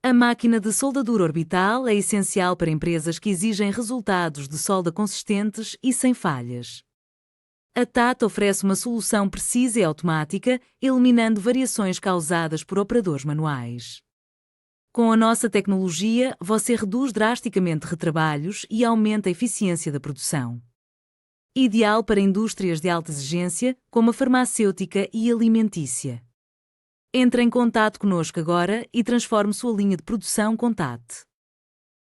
A máquina de soldadura orbital é essencial para empresas que exigem resultados de solda consistentes e sem falhas. A TAT oferece uma solução precisa e automática, eliminando variações causadas por operadores manuais. Com a nossa tecnologia, você reduz drasticamente retrabalhos e aumenta a eficiência da produção. Ideal para indústrias de alta exigência, como a farmacêutica e alimentícia. Entre em contato conosco agora e transforme sua linha de produção com TAT.